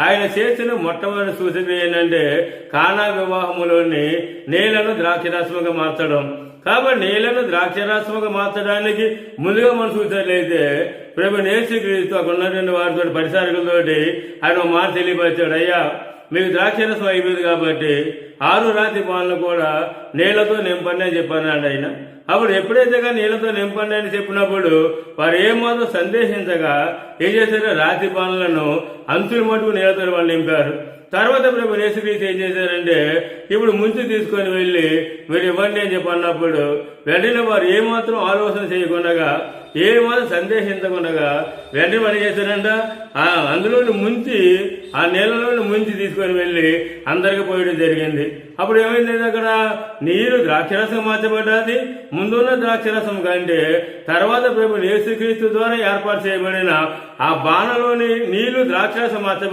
ఆయన చేసిన మొట్టమొదటి సూచన ఏంటంటే కానా వివాహములోని నీళ్లను ద్రాక్షరసముగా మార్చడం. కాబట్టి నీళ్లను ద్రాక్షరసముగా మార్చడానికి ముందుగా మనం చూసినట్లయితే ప్రభు యేసుక్రీస్తు అక్కడ ఉన్నటువంటి వారితో పరిచారకులతోటి ఆయన ఒక మాట తెలియపరిచాడు. అయ్యా, మీకు ద్రాక్షరసం అయిపోయింది కాబట్టి 6 రాతి పాలను కూడా నీళ్లతో నింపండి అని చెప్పన్నాడు ఆయన. అప్పుడు ఎప్పుడైతే కానీ నీళ్లతో నింపండి అని చెప్పినప్పుడు వారు ఏమాత్రం సందేశించగా ఏం చేశారు, రాతి పాలలను అంచులు మటుకు నీళ్లతో వాళ్ళు నింపారు. తర్వాత ప్రభు యేసుక్రీస్తు ఏం చేశారంటే ఇప్పుడు ముంచి తీసుకొని వెళ్ళి మీరు ఇవ్వండి అని చెప్పి అన్నప్పుడు వెంటనే వారు ఏమాత్రం ఆలోచన చేయకుండా ఏమాత్రం సందేశించకుండా వెంటనే పని చేశారంట అందులోని ముంచి ఆ నీళ్ళలోని ముంచి తీసుకొని వెళ్ళి అందరికి పోయడం జరిగింది. అప్పుడు ఏమైంది, అక్కడ నీరు ద్రాక్షరసం మార్చబడ్డది. ముందున్న ద్రాక్షరసం కంటే తర్వాత ప్రభు యేసుక్రీస్తు ద్వారా ఏర్పాటు చేయబడిన ఆ బాణలోని నీళ్లు ద్రాక్షరసం మార్చబడి